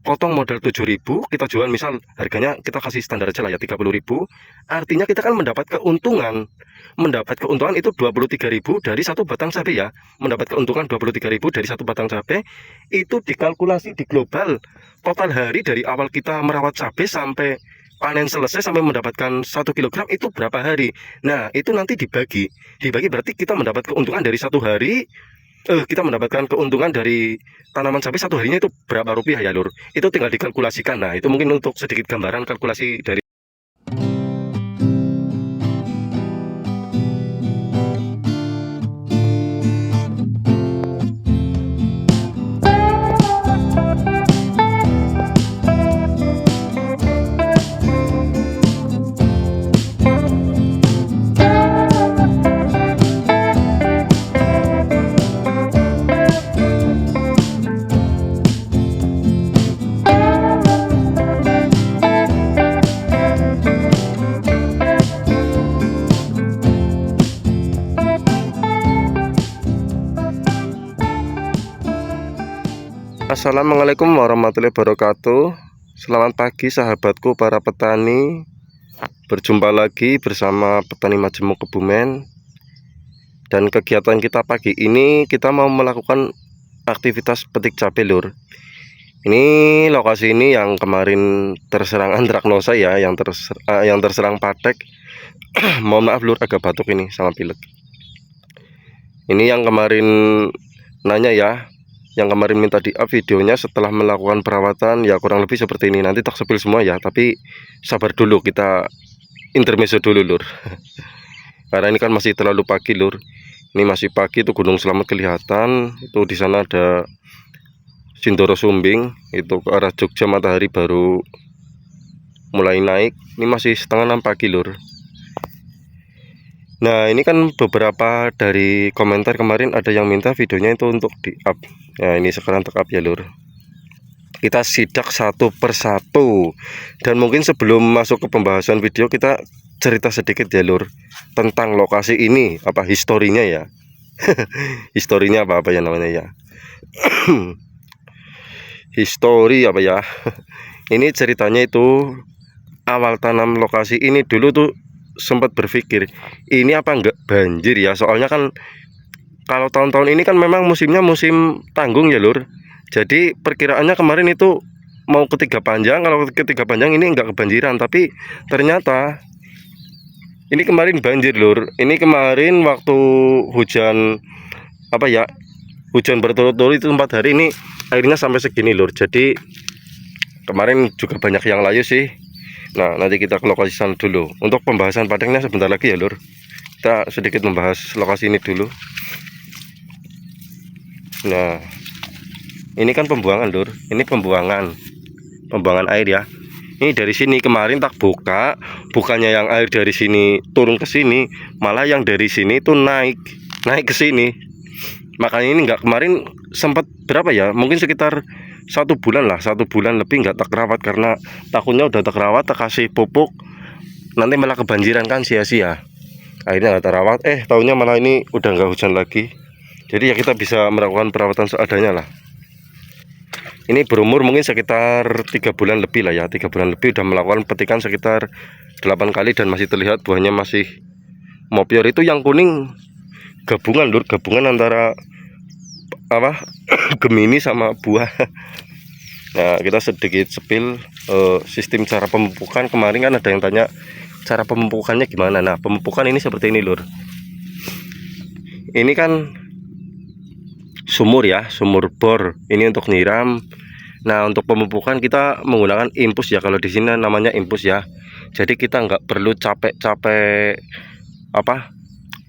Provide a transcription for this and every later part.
potong modal 7.000, kita jual misal harganya kita kasih standar aja lah ya 30.000, artinya kita kan mendapat keuntungan. Mendapat keuntungan itu 23.000 dari satu batang cabai ya. Mendapat keuntungan 23.000 dari satu batang cabai itu dikalkulasi di global total hari dari awal kita merawat cabai sampai panen selesai sampai mendapatkan 1 kilogram itu berapa hari. Nah, itu nanti dibagi berarti kita mendapat keuntungan dari satu hari, kita mendapatkan keuntungan dari tanaman cabai satu harinya itu berapa rupiah ya lur. Itu tinggal dikalkulasikan. Nah, itu mungkin untuk sedikit gambaran kalkulasi dari. Assalamualaikum warahmatullahi wabarakatuh. Selamat pagi sahabatku para petani. Berjumpa lagi bersama Petani Majemuk Kebumen. Dan kegiatan kita pagi ini kita mau melakukan aktivitas petik cabai lur. Ini lokasi ini yang kemarin terserang antraknosa ya, yang terserang patek. Mohon maaf lur, agak batuk ini sama pilek. Ini yang kemarin nanya ya, yang kemarin minta di up videonya setelah melakukan perawatan ya, kurang lebih seperti ini. Nanti tak sepil semua ya, tapi sabar dulu, kita intermezzo dulu lur. Karena ini kan masih terlalu pagi lur. Ini masih pagi, tuh Gunung Selamat kelihatan. Itu di sana ada Sindoro Sumbing, itu ke arah Jogja matahari baru mulai naik. Ini masih setengah 6 pagi lur. Nah, ini kan beberapa dari komentar kemarin ada yang minta videonya itu untuk di up. Nah, ini sekarang tak up ya lur. Kita sidak satu persatu. Dan mungkin sebelum masuk ke pembahasan video, kita cerita sedikit ya lur tentang lokasi ini, apa historinya ya. Historinya apa ya namanya ya. Histori apa ya. Ini ceritanya itu awal tanam lokasi ini dulu tuh sempat berpikir ini apa enggak banjir ya, soalnya kan kalau tahun-tahun ini kan memang musimnya musim tanggung ya lur. Jadi perkiraannya kemarin itu mau ketiga panjang, kalau ketiga panjang ini enggak kebanjiran, tapi ternyata ini kemarin banjir lur. Ini kemarin waktu hujan apa ya, hujan berturut-turut itu 4 hari, ini airnya sampai segini lur. Jadi kemarin juga banyak yang layu sih. Nah, nanti kita ke lokasi sana dulu. Untuk pembahasan padangnya sebentar lagi ya lur. Kita sedikit membahas lokasi ini dulu. Nah, ini kan pembuangan lur. Ini pembuangan air ya. Ini dari sini kemarin tak buka, bukannya yang air dari sini turun ke sini, malah yang dari sini tuh naik ke sini. Makanya ini enggak, kemarin sempat berapa ya, mungkin sekitar 1 bulan lah, 1 bulan lebih nggak tak rawat, karena takutnya udah tak rawat, tak kasih pupuk nanti malah kebanjiran kan, sia-sia. Akhirnya nggak terawat, tahunya malah ini udah nggak hujan lagi. Jadi ya kita bisa melakukan perawatan seadanya lah. Ini berumur mungkin sekitar 3 bulan lebih lah ya, 3 bulan lebih udah melakukan petikan sekitar 8 kali dan masih terlihat buahnya masih mopior. Itu yang kuning gabungan lur, gabungan antara apa Gemini sama buah. Nah, kita sedikit sepil sistem cara pemupukan. Kemarin kan ada yang tanya cara pemupukannya gimana. Nah, pemupukan ini seperti ini lur. Ini kan sumur ya, sumur bor. Ini untuk nyiram. Nah, untuk pemupukan kita menggunakan impus ya. Kalau di sini namanya impus ya. Jadi kita nggak perlu capek-capek apa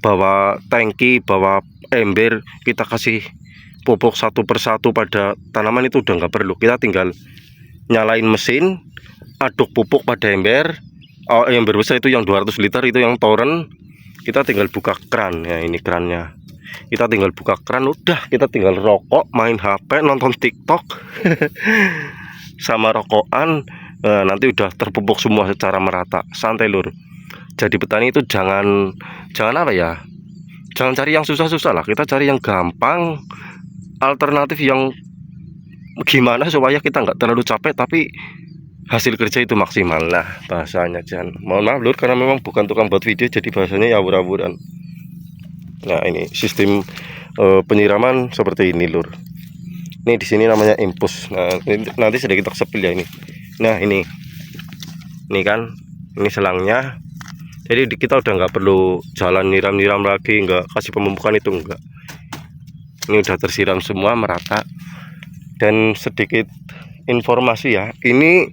bawa tangki, bawa ember, kita kasih pupuk satu persatu pada tanaman, itu udah nggak perlu. Kita tinggal nyalain mesin, aduk pupuk pada ember. Ember besar itu yang 200 liter, itu yang toren. Kita tinggal buka keran ya, ini kerannya. Kita tinggal buka keran, udah kita tinggal rokok, main HP, nonton TikTok sama rokokan. Nanti udah terpupuk semua secara merata, santai lur. Jadi petani itu jangan apa ya, jangan cari yang susah-susah lah, kita cari yang gampang, alternatif yang gimana supaya kita nggak terlalu capek tapi hasil kerja itu maksimal lah bahasanya. Jangan, mohon maaf lur, karena memang bukan tukang buat video jadi bahasanya ya awur-awuran. Nah ini sistem penyiraman seperti ini lur. Ini di sini namanya impus. Nah ini, nanti sedikit tak sepil ya ini. Nah ini kan, ini selangnya. Jadi kita udah nggak perlu jalan nyiram-nyiram lagi, nggak kasih pemupukan itu enggak. Ini udah tersiram semua merata. Dan sedikit informasi ya, ini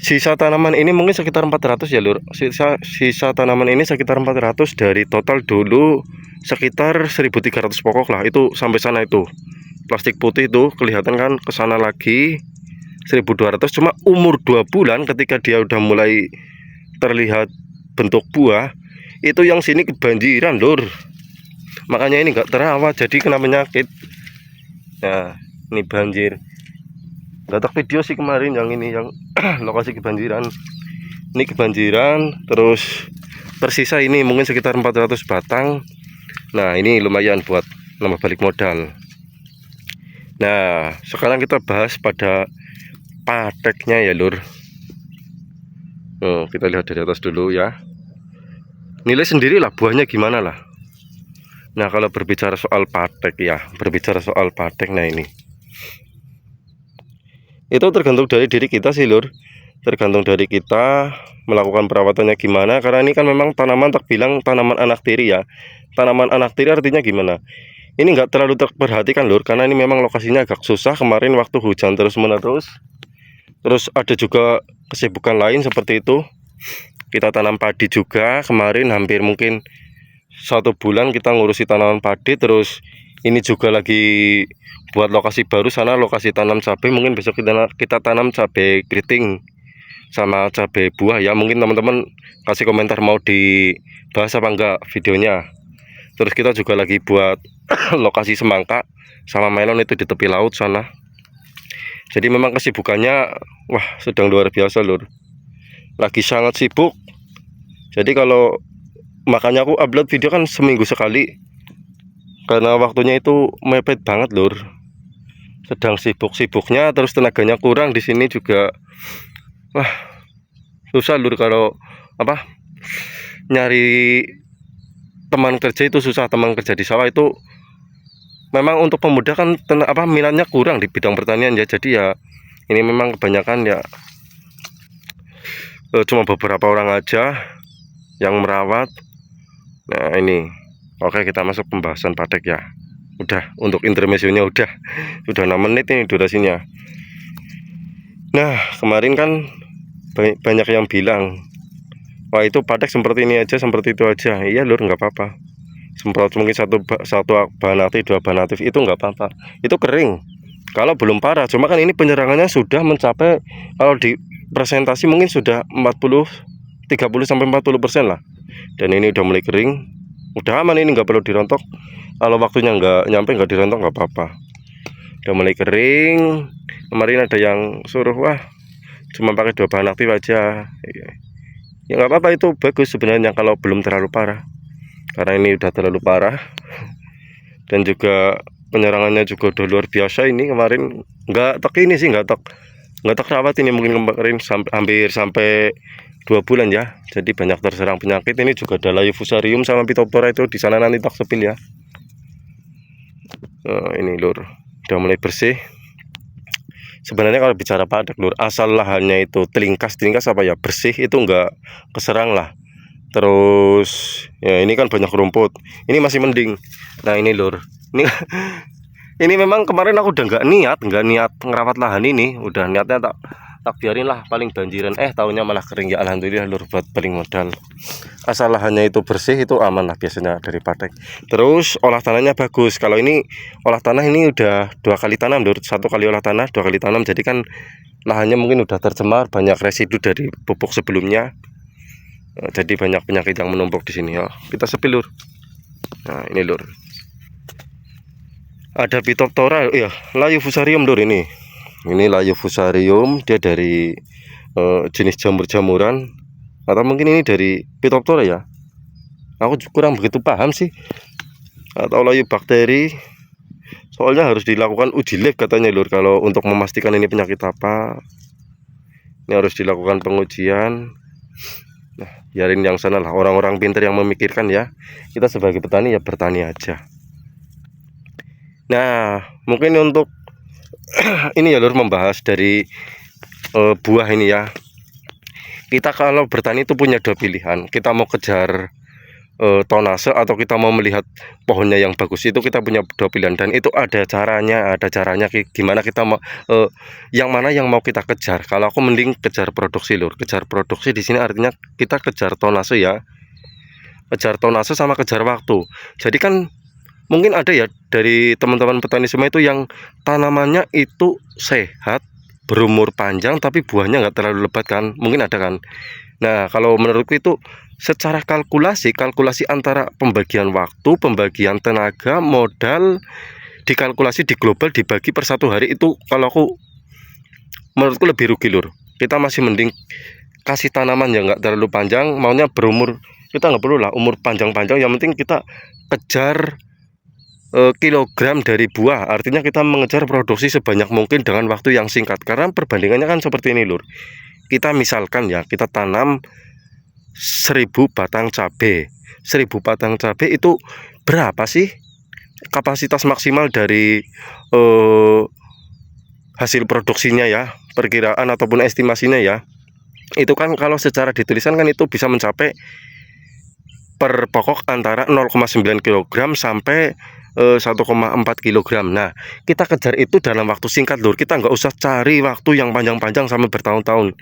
sisa tanaman ini mungkin sekitar 400 ya lur. Sisa tanaman ini sekitar 400 dari total dulu sekitar 1300 pokok lah. Itu sampai sana itu plastik putih itu kelihatan kan, ke sana lagi 1200. Cuma umur 2 bulan ketika dia udah mulai terlihat bentuk buah, itu yang sini kebanjiran lur. Makanya ini enggak terawat jadi kena penyakit. Nah ini banjir, nggak tak video sih kemarin yang ini, yang lokasi kebanjiran. Ini kebanjiran, terus tersisa ini mungkin sekitar 400 batang. Nah ini lumayan buat nambah balik modal. Nah sekarang kita bahas pada pateknya ya lur. Kita lihat dari atas dulu ya, nilai sendiri lah buahnya gimana lah. Nah kalau berbicara soal patek ya, nah ini itu tergantung dari diri kita sih lur, tergantung dari kita melakukan perawatannya gimana. Karena ini kan memang tanaman, tak bilang tanaman anak tiri ya. Tanaman anak tiri artinya gimana, ini nggak terlalu terperhatikan lur, karena ini memang lokasinya agak susah. Kemarin waktu hujan terus menerus, terus ada juga kesibukan lain seperti itu. Kita tanam padi juga kemarin, hampir mungkin 1 bulan kita ngurusi tanaman padi. Terus ini juga lagi buat lokasi baru sana, lokasi tanam cabai. Mungkin besok kita tanam cabai keriting sama cabai buah ya. Mungkin teman-teman kasih komentar mau dibahas apa enggak videonya. Terus kita juga lagi buat lokasi semangka sama melon itu di tepi laut sana. Jadi memang kesibukannya wah sedang luar biasa lur, lagi sangat sibuk. Jadi kalau makanya aku upload video kan seminggu sekali, karena waktunya itu mepet banget lur. Sedang sibuk-sibuknya, terus tenaganya kurang di sini juga. Wah susah lur, kalau apa nyari teman kerja itu susah. Teman kerja di sawah itu memang untuk pemuda kan minatnya kurang di bidang pertanian ya. Jadi ya ini memang kebanyakan ya cuma beberapa orang aja yang merawat. Nah ini oke, kita masuk pembahasan patek ya. Udah untuk intermezzonya udah 6 menit ini durasinya. Nah kemarin kan banyak yang bilang, wah itu patek seperti ini aja, seperti itu aja. Iya lur, nggak apa-apa. Semprot mungkin satu bahan aktif, 2 bahan aktif itu nggak apa-apa, itu kering kalau belum parah. Cuma kan ini penyerangannya sudah mencapai, kalau di presentasi mungkin sudah 30-40% lah. Dan ini udah mulai kering, udah aman, ini nggak perlu dirontok. Kalau waktunya nggak nyampe, nggak dirontok nggak apa-apa. Udah mulai kering. Kemarin ada yang suruh, wah cuma pakai 2 bahan aktif aja. Ya nggak apa-apa, itu bagus sebenarnya kalau belum terlalu parah. Karena ini udah terlalu parah, dan juga penyerangannya juga udah luar biasa. Ini kemarin nggak tak rawat ini, mungkin kemarin hampir sampai 2 bulan ya. Jadi banyak terserang penyakit. Ini juga ada layu fusarium sama Phytophthora itu di sana, nanti tak sepil ya. Ini lur udah mulai bersih. Sebenarnya kalau bicara patek lur, asal lahannya itu telingkas apa ya, bersih, itu nggak keserang lah. Terus ya ini kan banyak rumput, ini masih mending. Nah ini lur, ini memang kemarin aku udah nggak niat ngerawat lahan ini. Udah niatnya tak biarin lah, paling banjiran, tahunnya malah kering ya. Alhamdulillah lur, buat paling modal. Asal lahannya itu bersih, itu aman lah biasanya dari patek. Terus olah tanahnya bagus. Kalau ini olah tanah ini udah 2 kali tanam lur, 1 kali olah tanah, 2 kali tanam. Jadi kan lahannya mungkin udah tercemar, banyak residu dari pupuk sebelumnya. Jadi banyak penyakit yang menumpuk di sini ya. Kita sepil lur. Nah ini lur, ada Phytophthora ya, layu fusarium lur. Ini layu fusarium, dia dari jenis jamur-jamuran, atau mungkin ini dari Phytophthora ya, aku kurang begitu paham sih. Atau layu bakteri Soalnya harus dilakukan uji lab katanya lur, kalau untuk memastikan ini penyakit apa. Ini harus dilakukan pengujian. Nah, biarin yang sana lah, orang-orang pintar yang memikirkan ya. Kita sebagai petani ya bertani aja. Nah, mungkin untuk ini ya lur, membahas dari buah ini ya. Kita kalau bertani itu punya dua pilihan. Kita mau kejar tonase atau kita mau melihat pohonnya yang bagus, itu kita punya dua pilihan, dan itu ada caranya gimana kita mau yang mana yang mau kita kejar. Kalau aku mending kejar produksi lur. Kejar produksi di sini artinya kita kejar tonase ya, kejar tonase sama kejar waktu. Jadi kan mungkin ada ya dari teman-teman petani semua itu yang tanamannya itu sehat, berumur panjang, tapi buahnya nggak terlalu lebat kan, mungkin ada kan. Nah, kalau menurutku itu secara kalkulasi antara pembagian waktu, pembagian tenaga, modal, dikalkulasi di global, dibagi per satu hari, itu kalau aku menurutku lebih rugi lur. Kita masih mending kasih tanaman yang nggak terlalu panjang, maunya berumur, kita nggak perlu lah umur panjang-panjang, yang penting kita kejar kilogram dari buah. Artinya kita mengejar produksi sebanyak mungkin dengan waktu yang singkat, karena perbandingannya kan seperti ini lur. Kita misalkan ya, kita tanam 1000 batang cabai. 1000 batang cabai itu berapa sih kapasitas maksimal dari hasil produksinya ya, perkiraan ataupun estimasinya ya. Itu kan kalau secara ditulisan kan itu bisa mencapai per pokok antara 0,9 kg sampai 1,4 kg. Nah, kita kejar itu dalam waktu singkat lur. Kita nggak usah cari waktu yang panjang-panjang sampai bertahun-tahun.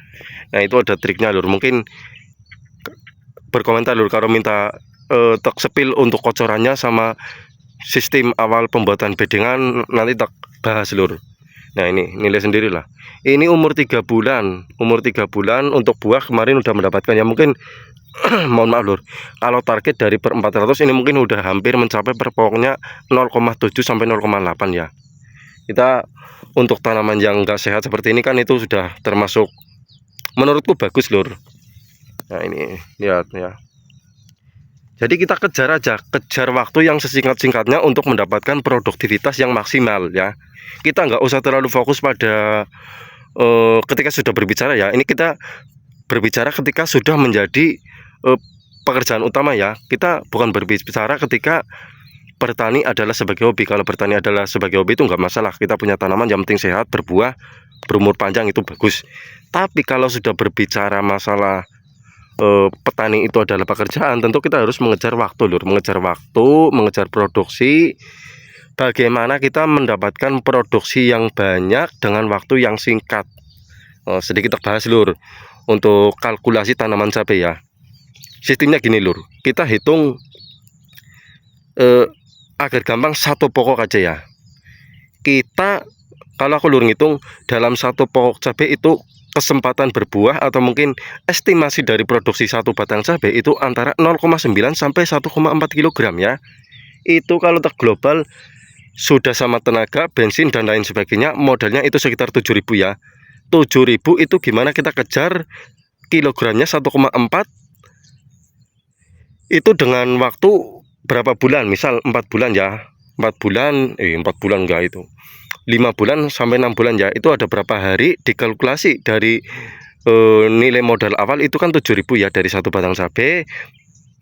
Nah, itu ada triknya lur. Mungkin berkomentar lur kalau minta tak sepil untuk kocorannya sama sistem awal pembuatan bedengan, nanti tak bahas lur. Nah, ini nilai sendirilah. Ini umur 3 bulan. Umur 3 bulan untuk buah kemarin udah mendapatkan ya, mungkin mohon maaf lur, kalau target dari per 400 ini mungkin udah hampir mencapai per pokoknya 0,7 sampai 0,8 ya. Kita untuk tanaman yang enggak sehat seperti ini kan itu sudah termasuk menurutku bagus lur. Nah, ini lihat ya. Jadi kita kejar aja, kejar waktu yang sesingkat-singkatnya untuk mendapatkan produktivitas yang maksimal ya. Kita nggak usah terlalu fokus pada ketika sudah berbicara ya. Ini kita berbicara ketika sudah menjadi pekerjaan utama ya. Kita bukan berbicara ketika bertani adalah sebagai hobi. Kalau bertani adalah sebagai hobi itu nggak masalah. Kita punya tanaman yang penting sehat, berbuah, berumur panjang, itu bagus. Tapi kalau sudah berbicara masalah petani itu adalah pekerjaan, tentu kita harus mengejar waktu lur, mengejar waktu, mengejar produksi. Bagaimana kita mendapatkan produksi yang banyak dengan waktu yang singkat. Sedikit terbahas lur untuk kalkulasi tanaman cabai ya. Sistemnya gini lur, kita hitung agar gampang satu pokok aja ya. Kita kalau aku lur ngitung dalam satu pokok cabai itu kesempatan berbuah atau mungkin estimasi dari produksi satu batang cabai itu antara 0,9 sampai 1,4 kg ya. Itu kalau tak global sudah sama tenaga, bensin dan lain sebagainya, modalnya itu sekitar 7.000 ya. 7.000 itu gimana kita kejar kilogramnya 1,4 itu dengan waktu berapa bulan? Misal 4 bulan ya. 4 bulan, 4 bulan enggak itu. 5 bulan sampai 6 bulan ya. Itu ada berapa hari dikalkulasi dari nilai modal awal itu kan 7.000 ya dari satu batang cabai.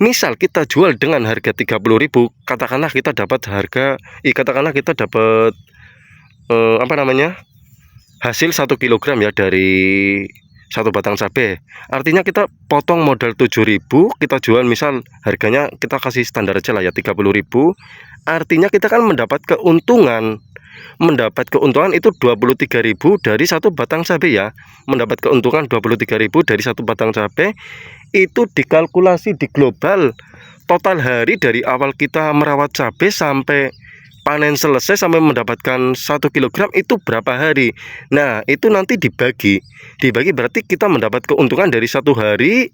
Misal kita jual dengan harga 30.000, katakanlah kita dapat harga katakanlah kita dapat apa namanya? Hasil 1 kg ya dari satu batang cabai. Artinya kita potong modal 7.000, kita jual misal harganya kita kasih standar aja lah ya 30.000. Artinya kita kan mendapat keuntungan. Mendapat keuntungan itu 23.000 dari satu batang cabai ya. Mendapat keuntungan 23.000 dari satu batang cabai. Itu dikalkulasi di global. Total hari dari awal kita merawat cabai sampai panen selesai sampai mendapatkan 1 kg itu berapa hari. Nah, itu nanti dibagi berarti kita mendapat keuntungan dari satu hari.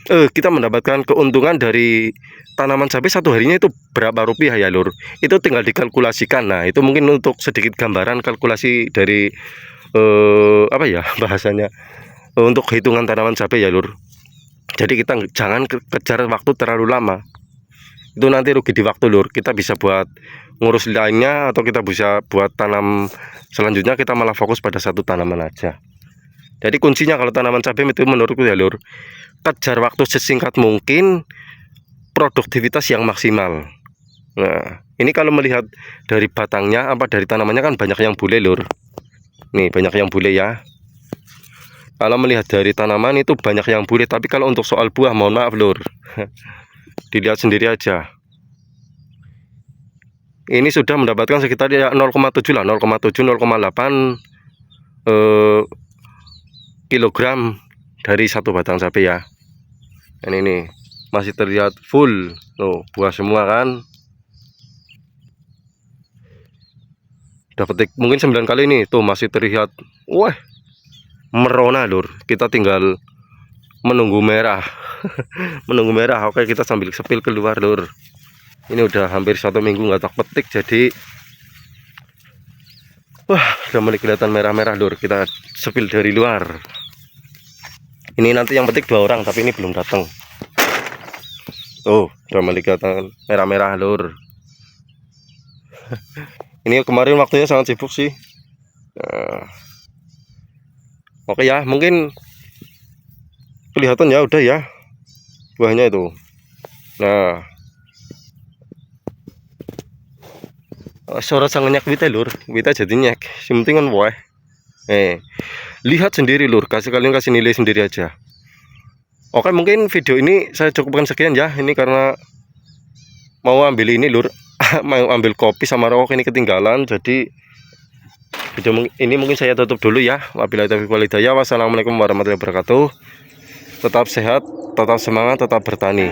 Kita mendapatkan keuntungan dari tanaman cabai satu harinya itu berapa rupiah ya lur. Itu tinggal dikalkulasikan. Nah, itu mungkin untuk sedikit gambaran kalkulasi dari apa ya bahasanya, untuk hitungan tanaman cabai ya lur. Jadi kita jangan kejar waktu terlalu lama. itu nanti rugi di waktu lur. Kita bisa buat ngurus lainnya, atau kita bisa buat tanam selanjutnya, kita malah fokus pada satu tanaman aja. Jadi kuncinya kalau tanaman cabai itu menurutku ya lur, kejar waktu sesingkat mungkin, produktivitas yang maksimal. Nah, ini kalau melihat dari batangnya apa dari tanamannya kan banyak yang bule lur. Nih banyak yang bule ya. Kalau melihat dari tanaman itu banyak yang bule, tapi kalau untuk soal buah mohon maaf lur. Dilihat sendiri aja. Ini sudah mendapatkan sekitar ya 0,7 lah, 0,7 0,8 kilogram dari satu batang cabai ya. Dan ini masih terlihat full tuh, buah semua kan. Udah petik mungkin 9 kali nih, tuh masih terlihat wah merona lur. Kita tinggal menunggu merah. Menunggu merah. Oke, kita sambil sepil keluar lur. Ini udah hampir 1 minggu nggak tak petik, jadi wah udah mulai kelihatan merah-merah lur. Kita sepil dari luar. Ini nanti yang petik 2 orang, tapi ini belum datang. Tuh udah mulai kelihatan merah-merah lur. Ini kemarin waktunya sangat sibuk sih. Nah, oke ya, mungkin kelihatan ya udah ya buahnya itu. Nah, suara sang nyak wita lur, wita jadi nyak. Yang penting kan buah. Lihat sendiri lur, kalian kasih nilai sendiri aja. Oke, mungkin video ini saya cukupkan sekian ya. Ini karena mau ambil ini lur, mau ambil kopi sama rokok ini ketinggalan. Jadi video ini mungkin saya tutup dulu ya. Wabillahi taufiq wal hidayah. Wassalamualaikum warahmatullahi wabarakatuh. Tetap sehat, tetap semangat, tetap bertani.